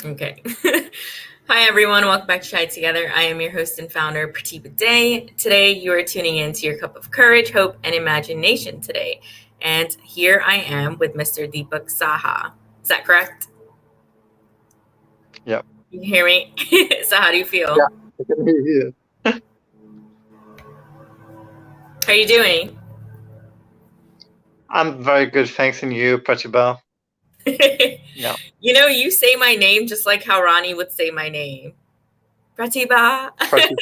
Okay. Hi, everyone. Welcome back to Shy Together. I am your host and founder, Pratibha Day. Today, you are tuning in to your cup of courage, hope, and imagination today. And here I am with Mr. Dipak Saha. Is that correct? Yeah. You can hear me? So, how do you Yeah, feel? I can hear you. How are you doing? I'm very good, thanks, and you, Pratibha. Yeah. You say my name just like how Ronnie would say my name. Pratibha. Pratibha.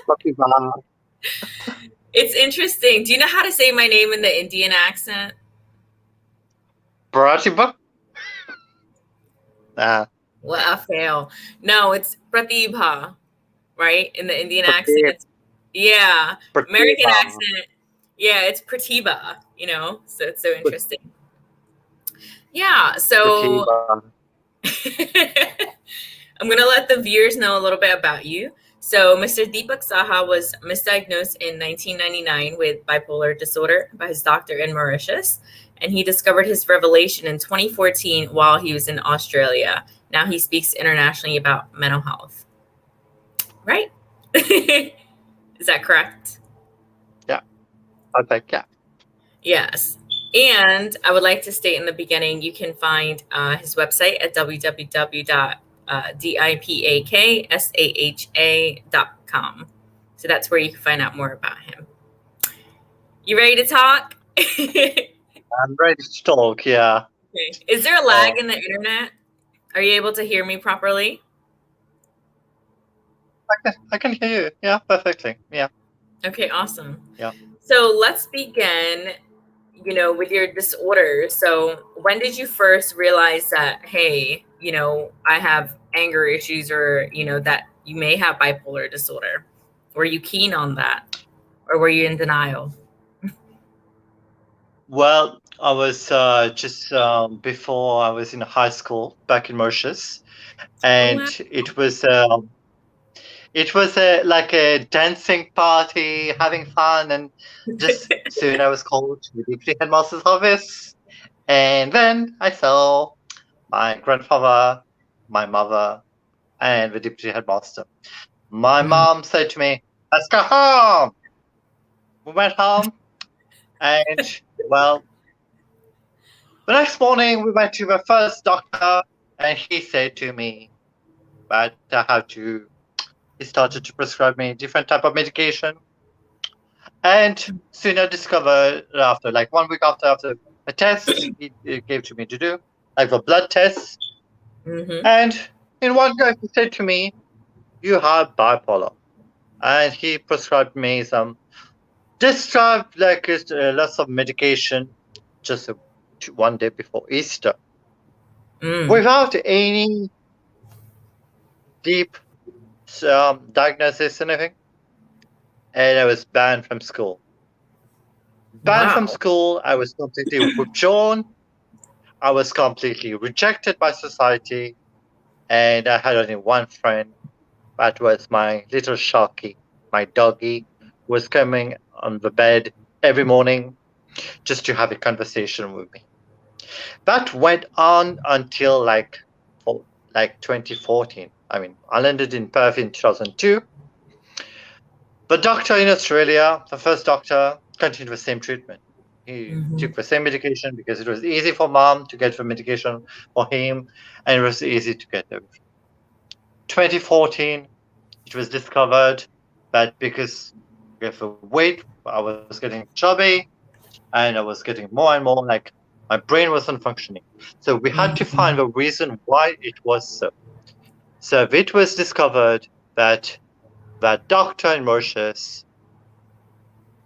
Pratibha. It's interesting. Do you know how to say my name in the Indian accent? Pratibha? Ah, Well, I fail. No, it's Pratibha, right? In the Indian accent, Pratibha. yeah. American Pratibha. accent, yeah, it's Pratibha, so it's so interesting. Yeah, so Pratibha. I'm going to let the viewers know a little bit about you. So, Mr. Deepak Saha was misdiagnosed in 1999 with bipolar disorder by his doctor in Mauritius, and he discovered his revelation in 2014 while he was in Australia. Now he speaks internationally about mental health, right? Is that correct? Yeah. Perfect. Yeah. Yes. And I would like to state in the beginning, you can find his website at www.dipaksaha.com. So that's where you can find out more about him. You ready to talk? Okay. I'm ready to talk. Yeah. Is there a lag Oh, in the internet? Are you able to hear me properly? I can hear you. Yeah, perfectly. Yeah. Okay, awesome. Yeah. So let's begin, with your disorder. So when did you first realize that, hey, I have anger issues or, that you may have bipolar disorder? Were you keen on that or were you in denial? Well, I was just before I was in high school back in Mauritius, Oh, and wow. it was like a dancing party, having fun, and just soon I was called to the deputy headmaster's office, and then I saw my grandfather, my mother, and the deputy headmaster. My Mm. mom said to me, "Let's go home." We went home, and well, the next morning we went to the first doctor, and he said to me that I have to. He started to prescribe me different type of medication. And soon I discovered after, like 1 week after a test he gave to me to do, like a blood test. Mm-hmm. And in one go, he said to me, "You have bipolar." And he prescribed me some, prescribed like lots of medication just 1 day before Easter Mm. without any deep diagnosis, anything. And I was banned from school. Banned from Wow. school, I was completely withdrawn. I was completely rejected by society, and I had only one friend. That was my little Sharky, my doggy, who was coming on the bed every morning just to have a conversation with me. That went on until like 2014. I mean, I landed in Perth in 2002. The doctor in Australia, the first doctor, continued the same treatment. He Mm-hmm. took the same medication because it was easy for mom to get the medication for him, and it was easy to get everything. 2014, it was discovered that because of the weight, I was getting chubby, and I was getting more and more like my brain wasn't functioning. So we had to find Mm-hmm. the reason why it was so. So it was discovered that that doctor in Mauritius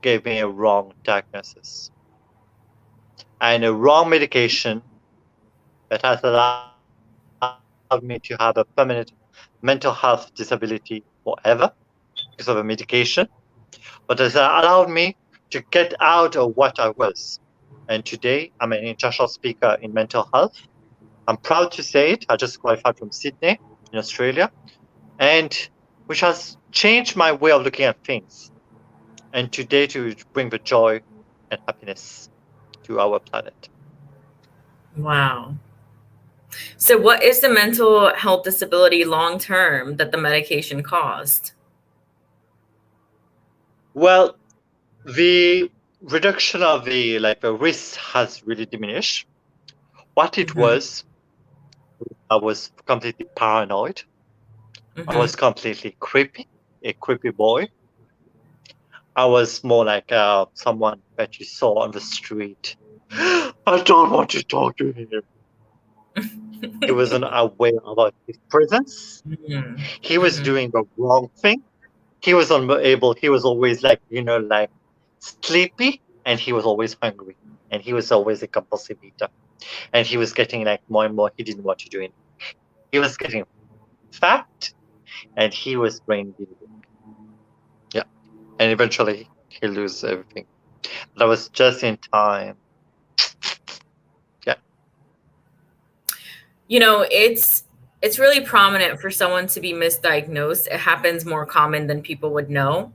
gave me a wrong diagnosis and a wrong medication that has allowed me to have a permanent mental health disability forever because of a medication, but has allowed me to get out of what I was. And today, I'm an international speaker in mental health. I'm proud to say it. I just qualified from Sydney in Australia, and which has changed my way of looking at things. And today, to bring the joy and happiness to our planet. Wow. So, what is the mental health disability long term that the medication caused? Well, the reduction of the risk has really diminished. What it Mm-hmm. was, I was completely paranoid. I Mm-hmm. was completely creepy, a creepy boy. I was more like someone that you saw on the street. I don't want to talk to him. He wasn't aware about his presence. Mm-hmm. He was Mm-hmm. doing the wrong thing. He was unable. He was always like, like sleepy, and he was always hungry, and he was always a compulsive eater, and he was getting like more and more. He didn't want to do it. He was getting fat, and he was brain bleeding. Yeah, and eventually he lose everything. That was just in time. Yeah. It's really prominent for someone to be misdiagnosed. It happens more common than people would know.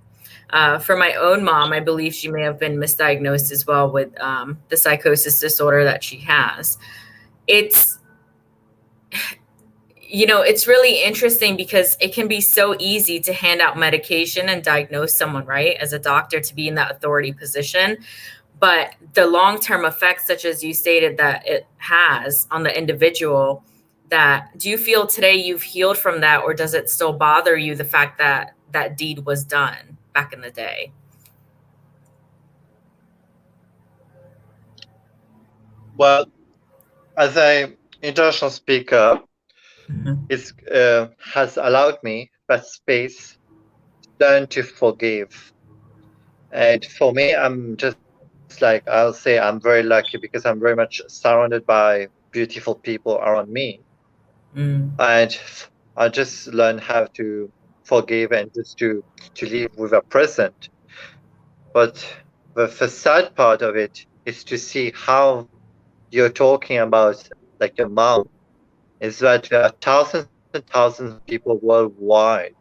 For my own mom, I believe she may have been misdiagnosed as well with the psychosis disorder that she has. It's it's really interesting because it can be so easy to hand out medication and diagnose someone, right? As a doctor, to be in that authority position. But the long term effects, such as you stated, that it has on the individual, that do you feel today you've healed from that, or does it still bother you the fact that that deed was done back in the day? Well, as a international speaker, Mhm. it has allowed me that space to learn to forgive. And for me, I'm just like, I'll say I'm very lucky because I'm very much surrounded by beautiful people around me. Mm. And I just learn how to forgive and just to live with a present. But the sad part of it is to see how you're talking about like your mom is that there are thousands and thousands of people worldwide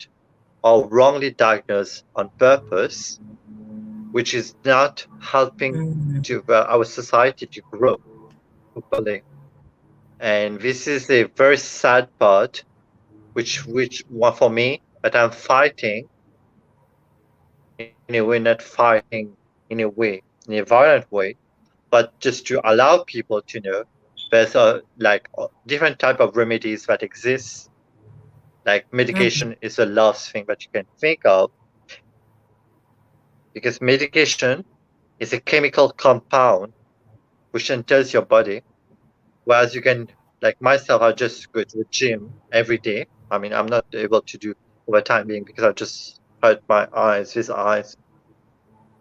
are wrongly diagnosed on purpose, which is not helping Mm. to our society to grow properly. And this is a very sad part, which one for me that I'm fighting in a way, not fighting in a way, in a violent way, but just to allow people to know there's different type of remedies that exist. Like Mm. medication is the last thing that you can think of because medication is a chemical compound which enters your body. Whereas you can, like myself, I just go to the gym every day. I mean, I'm not able to do for the time being because I just hurt my eyes, these eyes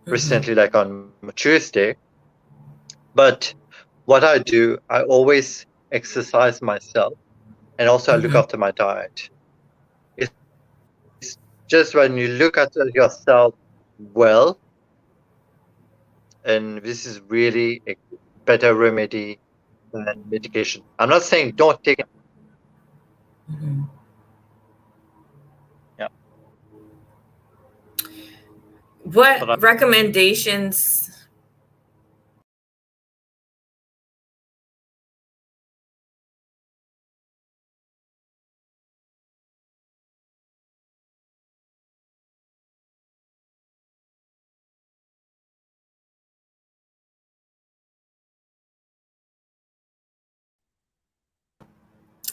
Mhm. recently, like on Tuesday. But what I do, I always exercise myself and also I look Mhm. after my diet. It's just when you look at yourself well, and this is really a better remedy than medication. I'm not saying don't take it. Mhm. Yeah, What but recommendations?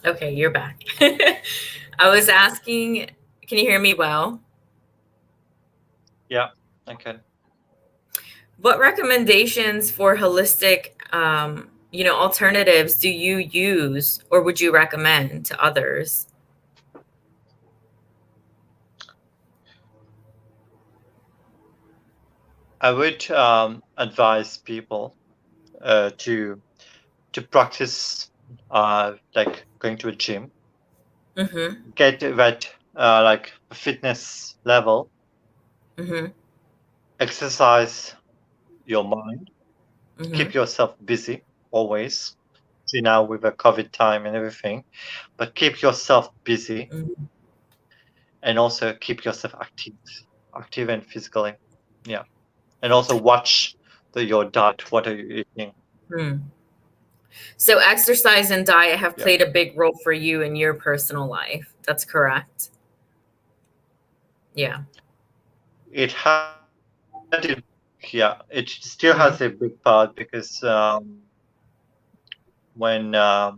Okay, you're back. I was asking, can you hear me well? yeah, okay. What recommendations for holistic, alternatives do you use or would you recommend to others? I would advise people to practice like going to a gym, Mm-hmm. get that like fitness level, Mm-hmm. exercise your mind, Mm-hmm. keep yourself busy always. See now with the COVID time and everything, but keep yourself busy Mm-hmm. and also keep yourself active and physically. Yeah, and also watch your diet. What are you eating? Hmm. So exercise and diet have Yeah. played a big role for you in your personal life. That's correct. Yeah. It had a, yeah, it still has a big Mm-hmm. part because when I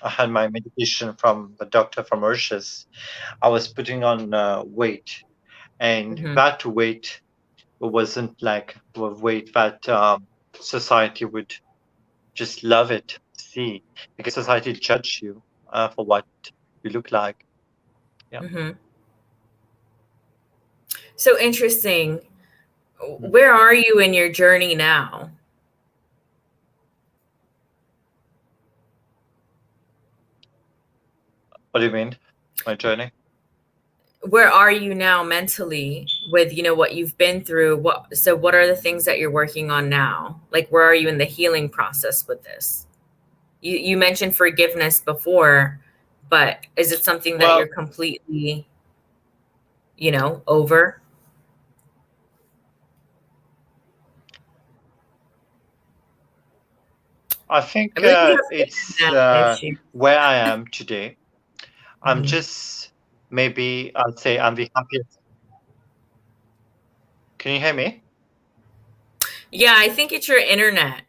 had my medication from the doctor from Mauritius, I was putting on weight, and Mm-hmm. that weight wasn't like the weight that society would just love it to see, because society judge you for what you look like. Yeah. Mm-hmm. So interesting. Mm. Where are you in your journey now? What do you mean? My journey? Where are you now mentally with, what you've been through? What are the things that you're working on now? Like, where are you in the healing process with this? You mentioned forgiveness before, but is it something that Well, you're completely, over? I I think believe you have it's internet issue. where I am today. I'm Mhm. just, maybe I'll say I'm the happiest. Can you hear me? Yeah, I think it's your internet.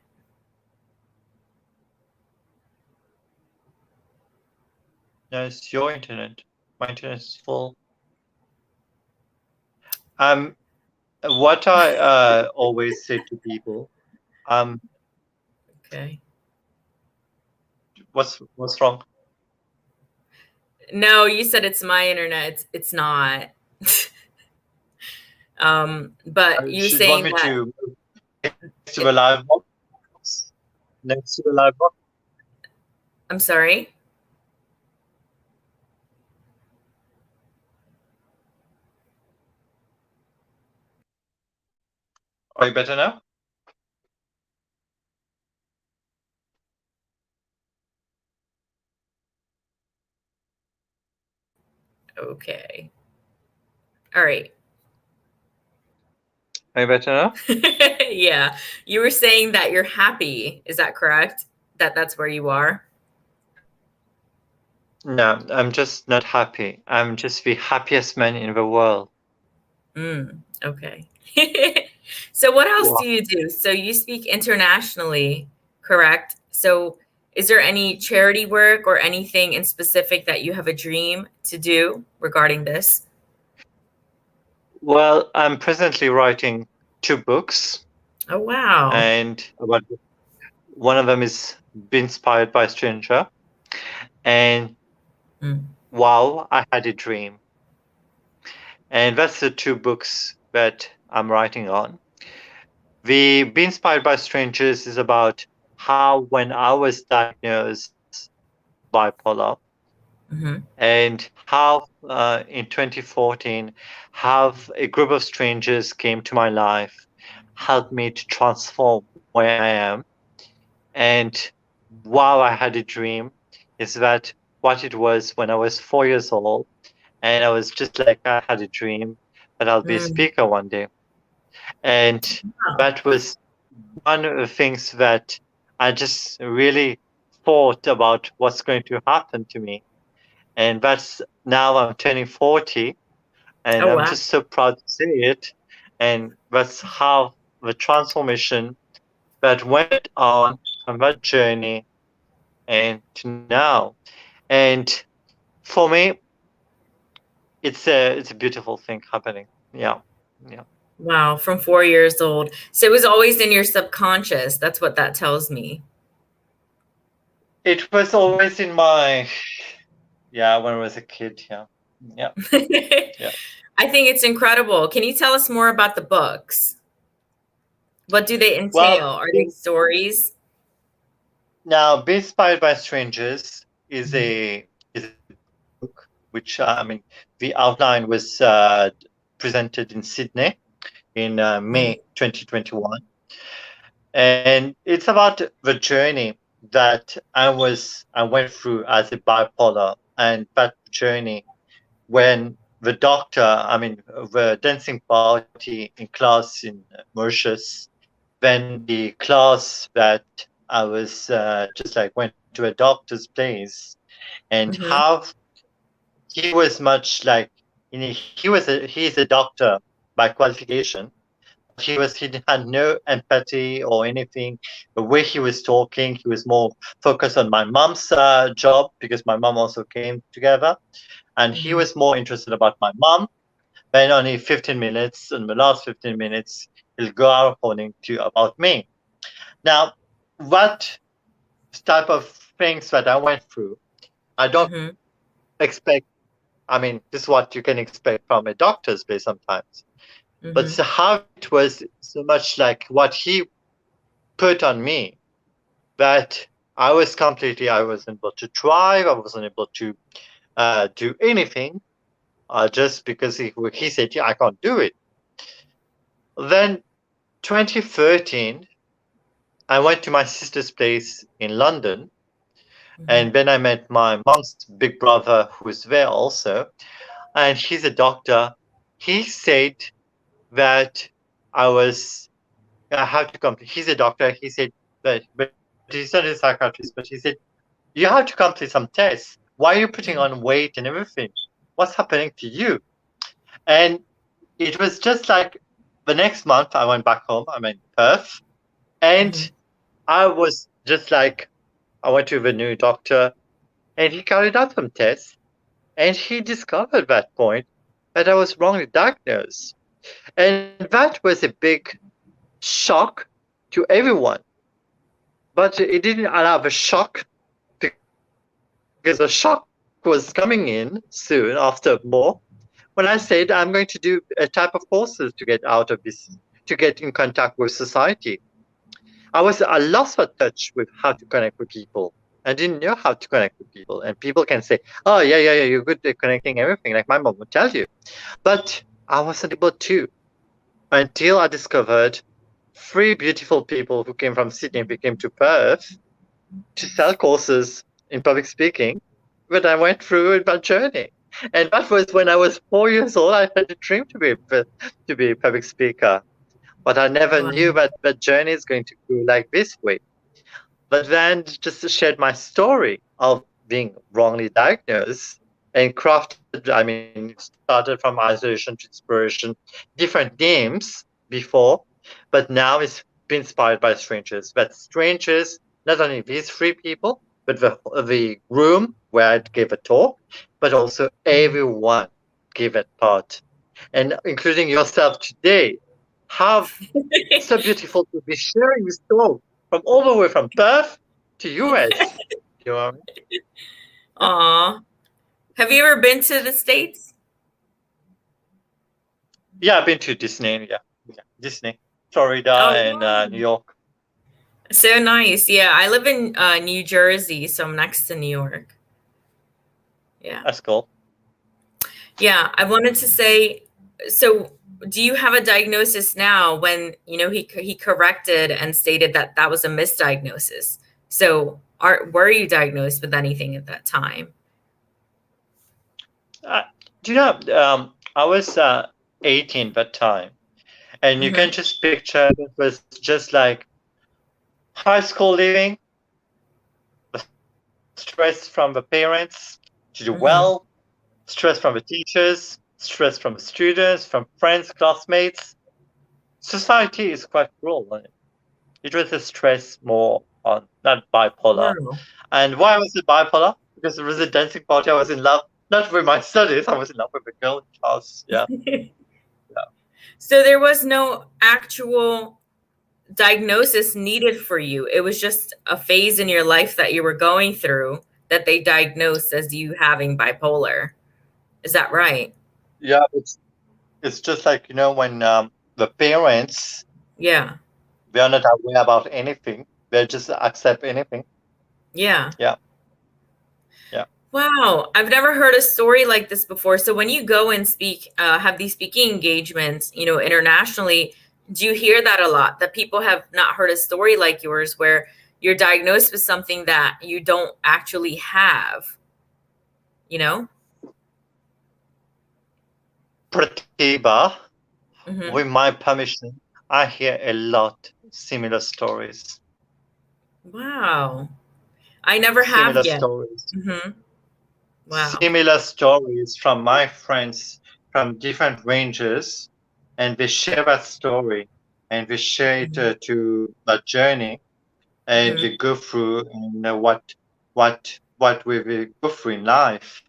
No, it's your internet. My internet is full. Um, what I always say to people, um, Okay. what's wrong? No, you said it's my internet. It's not. But you Should want saying me that. to move next to the live box? Next to the live box? I'm sorry. Are you better now? Okay. All right. Are you better now? Yeah. You were saying that you're happy. Is that correct? That's where you are? No, I'm just not happy. I'm just the happiest man in the world. Okay. So what else Wow. do you do? So you speak internationally, correct? So is there any charity work or anything in specific that you have a dream to do regarding this? Well, I'm presently writing two books, Oh, wow. and about one of them is Be Inspired by a Stranger, and Mm, Wow, I Had a Dream. And that's the two books that I'm writing on. The Be Inspired by Strangers is about how, when I was diagnosed bipolar, mhm, and how in 2014, how a group of strangers came to my life, helped me to transform where I am. And Wow, I Had a Dream is that what it was when I was 4 years old, and I was just like, I had a dream that I'll be a mm. speaker one day. And Wow. that was one of the things that I just really thought about what's going to happen to me. And that's now I'm turning 40, and Oh, I'm wow. just so proud to say it. And that's how the transformation that went on from that journey and to now. And for me, it's a beautiful thing happening. Yeah. Yeah. Wow, from 4 years old. So it was always in your subconscious. That's what that tells me. It was always in my, yeah, when I was a kid. Yeah. Yeah. Yeah. I think it's incredible. Can you tell us more about the books? What do they entail? Well, Are they stories? now Be Inspired by Strangers is Mhm, a book which I mean the outline was presented in Sydney in mhm, May 2021, and it's about the journey that I went through as a bipolar, and that journey when the doctor, I mean, the dancing party in class in Mauritius, then the class that I was just like went to a doctor's place, and Mhm. how he was much like, he's a doctor by qualification, but he had no empathy or anything. The way he was talking, he was more focused on my mom's job, because my mom also came together, and he Mhm. was more interested about my mom. Then only 15 minutes, in the last 15 minutes, he'll go out honing to about me. Now, what type of things that I went through, I don't Mhm. expect. I mean, this is what you can expect from a doctor's place sometimes. But Mhm. so how it was so much like what he put on me, that I wasn't able to drive, I wasn't able to do anything, just because he said, yeah, I can't do it. Then 2013, I went to my sister's place in London, Mhm. and then I met my mom's big brother, who's there also, and he's a doctor. He said that I was I have to complete. He's a doctor. He said but he's not a psychiatrist. But he said you have to complete some tests. Why are you putting on weight and everything? What's happening to you? And it was just like the next month I went back home. I'm in Perth, and Mhm. I was just like, I went to the new doctor, and he carried out some tests, and he discovered at that point that I was wrongly diagnosed. And that was a big shock to everyone. But it didn't allow the shock, because the shock was coming in soon after more, when I said I'm going to do a type of courses to get out of this, to get in contact with society. I lost my touch with how to connect with people. I didn't know how to connect with people. And people can say, oh, yeah, you're good at connecting everything, like my mom would tell you. But I wasn't able to, until I discovered three beautiful people who came from Sydney, who came to Perth to sell courses in public speaking. But I went through it, my journey. And that was when I was 4 years old. I had a dream to be a public speaker. But I never Wow. knew that the journey is going to go like this way. But then, just to share my story of being wrongly diagnosed and crafted, I mean, started from isolation to inspiration, different names before, but now it's been inspired by strangers. But strangers, not only these three people, but the room where I gave a talk, but also Mhm. everyone gave a part, and including yourself today. How so beautiful to be sharing this talk from all the way from Perth to US. You know what I mean? Aw. Have you ever been to the States? Yeah, I've been to Disney. Yeah, Disney, Florida, Oh, and New wow. York. So nice. Yeah, I live in New Jersey, so I'm next to New York. Yeah. That's cool. Yeah, I wanted to say, so do you have a diagnosis now when, he corrected and stated that that was a misdiagnosis? So were you diagnosed with anything at that time? Uh, do you know? I was 18 that time, and you can Mhm. just picture it was just like high school living, the stress from the parents to do well, Mhm. stress from the teachers, stress from the students, from friends, classmates. Society is quite cruel. It was a stress more on not bipolar. Wow. And why was it bipolar? Because it was a dancing party. I was in love, not with my studies. I was in love with a girl in class. Yeah, yeah, So there was no actual diagnosis needed for you. It was just a phase in your life that you were going through that they diagnosed as you having bipolar. Is that right? yeah. It's just like when the parents, Yeah. they are not aware about anything. They just accept anything. Yeah. Yeah, yeah. Wow, I've never heard a story like this before. So when you go and speak, have these speaking engagements, internationally, do you hear that a lot? That people have not heard a story like yours where you're diagnosed with something that you don't actually have, you know? Pratibha, Hmm. with my permission, I hear a lot similar stories. Wow. I never have Similar yet. stories. Hmm. Wow. Similar stories from my friends from different ranges, and we share that story, and we share it Hmm. to a journey, and Hmm. we go through and what we will go through in life,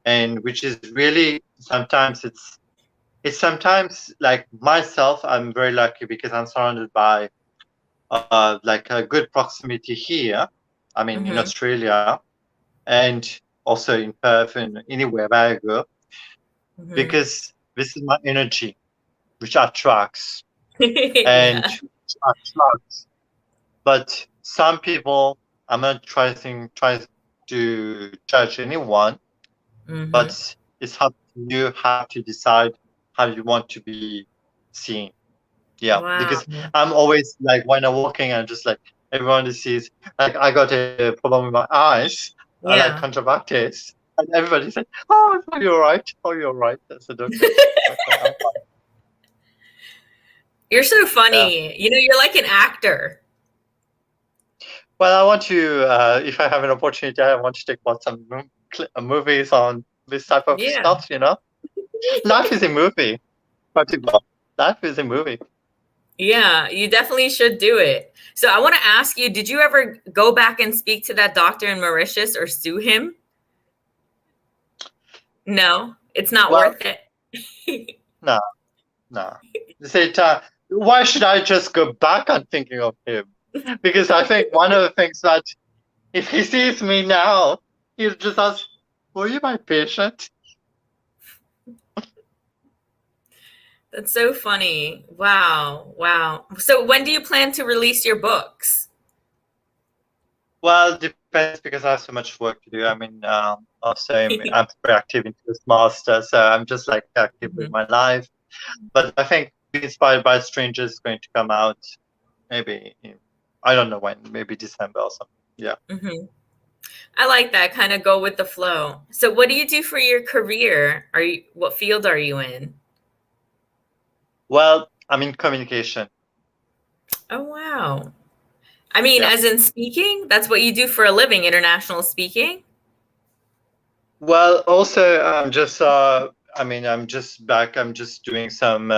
and which is really sometimes it's sometimes like myself. I'm very lucky because I'm surrounded by like a good proximity here. I mean, in Hmm. Australia and also in Perth and anywhere where I go, Hmm. because this is my energy which attracts and Yeah. which attracts. But some people, I'm not trying to judge anyone, Hmm. but it's up to you how to decide how you want to be seen. Yeah, Wow. because I'm always like when I'm walking, I'm just like everyone sees like I got a problem with my eyes, I like Yeah. conjunctivitis, and everybody said, "Oh, no, you're right. Oh, you're right." I said, "Okay, okay, I'm fine." You're so Yeah. funny. You're like an actor. Well, I want to, if I have an opportunity, I want to take on some movies on this type of Yeah. stuff. Life is a movie, Pratima. Life is a movie. Yeah, you definitely should do it. So I want to ask you, did you ever go back and speak to that doctor in Mauritius or sue him? No, it's not Well, worth it. no, no. They say, why should I just go back on thinking of him? Because I think one of the things that if he sees me now, he'll just ask, "Were you my patient?" That's so funny. Wow. Wow. So when do you plan to release your books? Well, it depends because I have so much work to do. I mean, also I'm very active into this master, so I'm just like active with Mhm. my life. But I think Be Inspired by Strangers is going to come out maybe I don't know when, maybe December or something. Yeah. Mhm. I like that kind of go with the flow. So what do you do for your career? What field are you in? Well, I'm in communication. Oh wow. I mean, Yeah. as in speaking, that's what you do for a living, international speaking? Well, also I'm just I mean I'm just back. I'm just doing some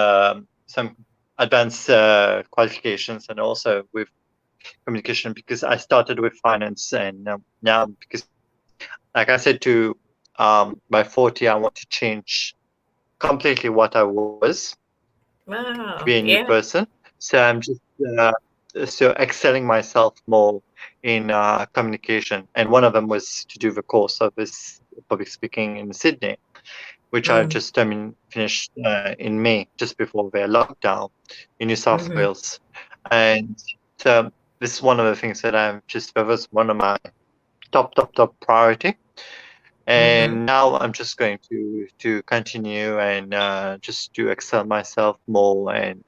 advanced qualifications and also with communication because I started with finance and now because like I said to by 40 I want to change completely what I was to Wow. be a new Yeah. person. So I'm just so excelling myself more in communication. And one of them was to do the course of this public speaking in Sydney, which I Mm. just finished in May, just before their lockdown in New South Mhm. Wales. And so this is one of the things that that was one of my top priority. Mhm. And now I'm just going to continue and just to excel myself more and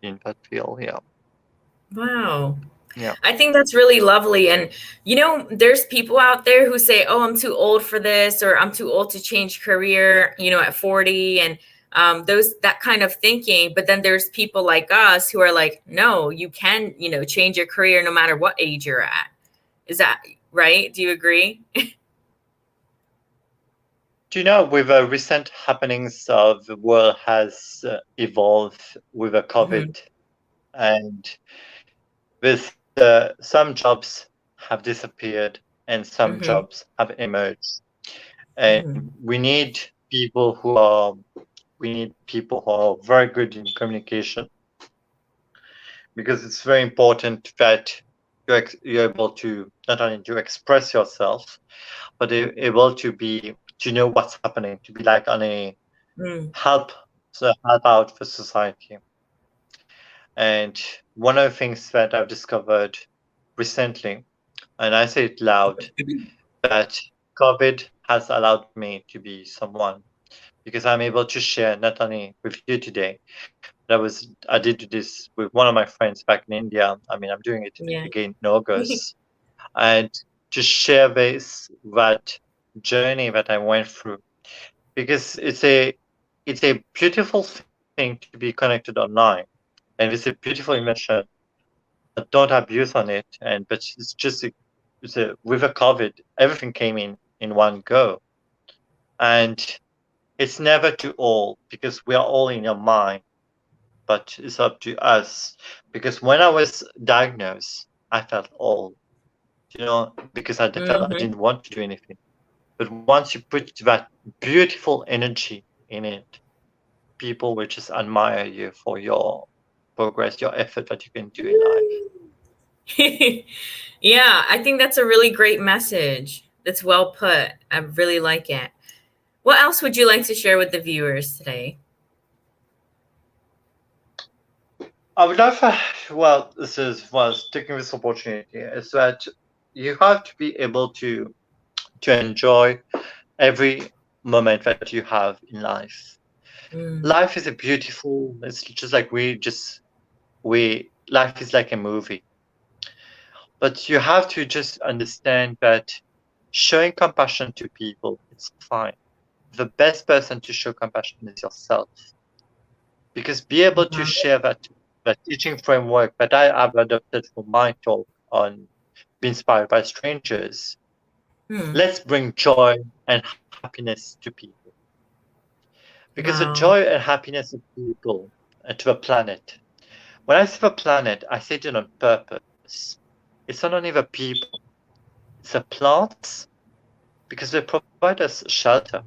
in that field. Yeah, Wow. yeah. I think that's really lovely. And, there's people out there who say, oh, I'm too old for this, or I'm too old to change career, at 40, and that kind of thinking. But then there's people like us who are like, no, you can, change your career no matter what age you're at. Is that right? Do you agree? Do you know with the recent happenings of the world has evolved with the Hmm. COVID and with some jobs have disappeared and some Hmm. jobs have emerged. And Hmm. we need people who are very good in communication because it's very important that you're able to not only to express yourself, but able to know what's happening, to be like on a Mm. help help out for society. And one of the things that I've discovered recently, and I say it loud, that COVID has allowed me to be someone because I'm able to share not only with you today, I did this with one of my friends back in India. I mean, I'm doing it Yeah. again in August, and to share that journey that I went through because it's a beautiful thing to be connected online, and it's a beautiful emotion don't abuse on it. And but it's just with a COVID, everything came in one go, and it's never too old because we are all in your mind, but it's up to us. Because when I was diagnosed, I felt old, because I felt I Mm-hmm. didn't want to do anything. But once you put that beautiful energy in it, people will just admire you for your progress, your effort that you can do in life. Yeah, I think that's a really great message. That's well put. I really like it. What else would you like to share with the viewers today? I would love, well, this is was taking this opportunity is that you have to be able to enjoy every moment that you have in life. Mm, Life is a beautiful. It's just like we. Life is like a movie, but you have to just understand that showing compassion to people, it's fine. The best person to show compassion is yourself, because be able to uh-huh. share that teaching framework that I have adopted for my talk on be inspired by strangers. Hmm. Let's bring joy and happiness to people, because the joy Wow. and happiness of people and to the planet. When I say the planet, I say it on purpose. It's not only the people, it's the plants, because they provide us shelter.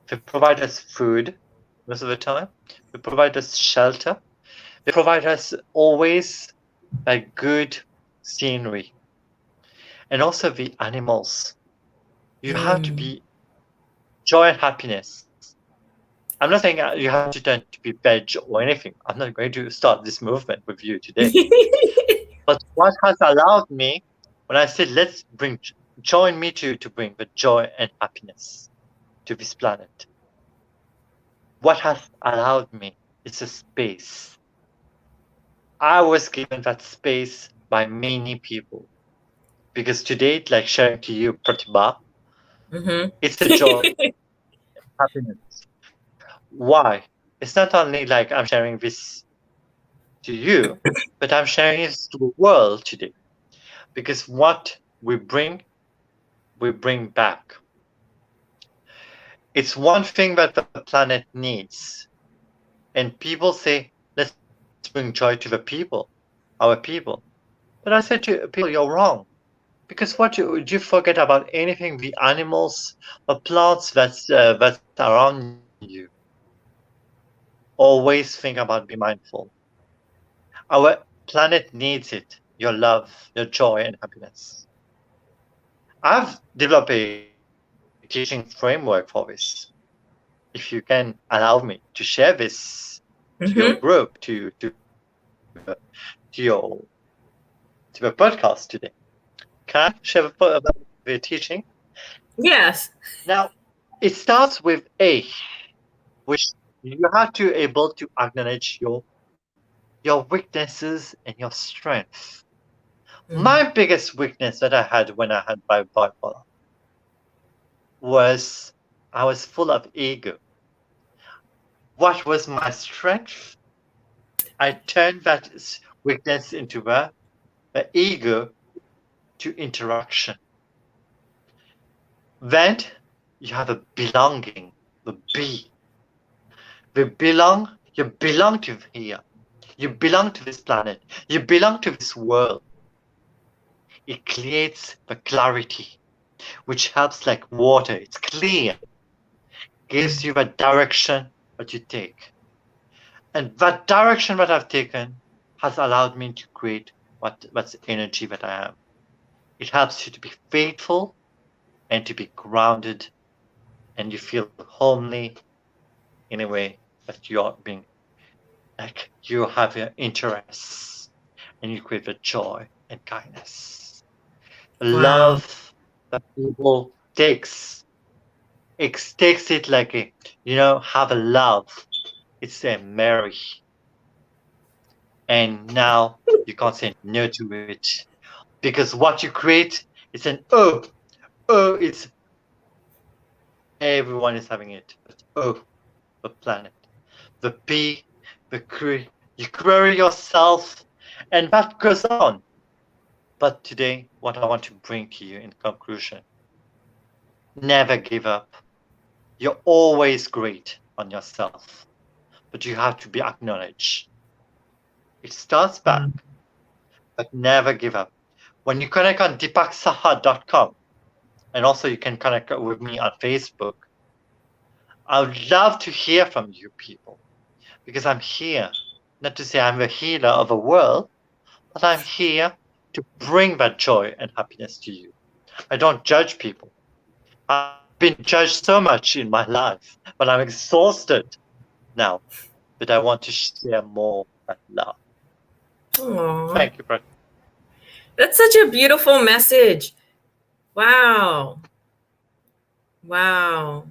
They provide us food most of the time. They provide us shelter. They provide us always a good scenery. And also the animals. You have to Mm. be joy and happiness. I'm not saying you have to turn to be veg or anything. I'm not going to start this movement with you today. But what has allowed me, when I said, let's bring, join me to bring the joy and happiness to this planet, what has allowed me is a space. I was given that space by many people. Because today, like sharing to you, Pratibha, Mm-hmm. it's a joy, happiness. Why? It's not only like I'm sharing this to you, but I'm sharing this to the world today. Because what we bring back. It's one thing that the planet needs. And people say, let's bring joy to the people, our people. But I said to people, you're wrong. Because do you forget about anything, the animals, the plants that's around you? Always think about be mindful. Our planet needs it, your love, your joy and happiness. I've developed a teaching framework for this. If you can allow me to share this to your group, Mm-hmm. to your to the podcast today. Can I share about the teaching? Yes. Now, it starts with A, which you have to able to acknowledge your weaknesses and your strength. My Mm. biggest weakness that I had when I had bipolar was I was full of ego. What was my strength? I turned that weakness into the ego to interaction. Then you have a belonging, the B. You belong to here. You belong to this planet. You belong to this world. It creates the clarity, which helps like water. It's clear, gives you the direction that you take. And that direction that I've taken has allowed me to create what's energy that I am. It helps you to be faithful and to be grounded, and you feel homely in a way that you're being like you have your interests and you create the joy and kindness. Wow. Love that people takes it like a have a love. It's a Mary, and now you can't say no to it because what you create is an it's everyone is having it, but the planet, the P, the you query yourself And that goes on. But today, what I want to bring to you in conclusion, never give up. You're always great on yourself, but you have to be acknowledged. It starts back, but never give up. When you connect on dipaksaha.com, and also you can connect with me on Facebook, I would love to hear from you people, because I'm here, not to say I'm the healer of the world, but I'm here to bring that joy and happiness to you. I don't judge people. I've been judged so much in my life, but I'm exhausted now. But I want to share more that love. Aww. Thank you, Brett. That's such a beautiful message. Wow. Wow.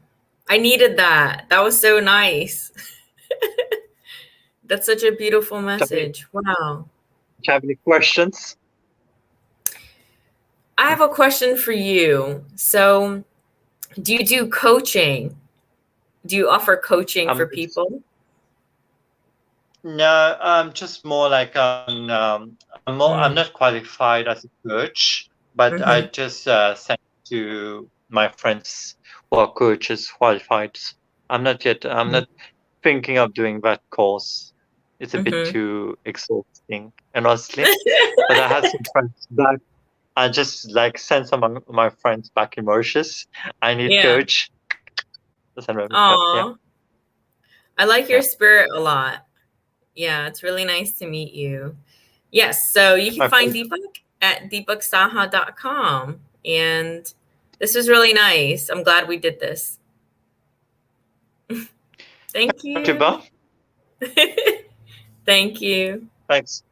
I needed that. That was so nice. That's such a beautiful Do message. Wow. you have any questions? I have a question for you. So, do you do coaching? Do you offer coaching for Um, people? no, I'm just more like I'm Mm. not qualified as a coach, but I Mm-hmm. just send to my friends who are coaches qualified. I'm not thinking of doing that course. It's a bit Mm-hmm. too exhausting, and honestly. But I have some friends back. I just like send some of my friends back in Mauritius. I need Yeah. coach. Just send them go. Yeah, Aw. I like your yeah. spirit a lot. Yeah, it's really nice to meet you. Yes, so you can My find pleasure. Deepak at deepaksaha.com. And this was really nice. I'm glad we did this. Thank you. Tuba, Thank you. thanks.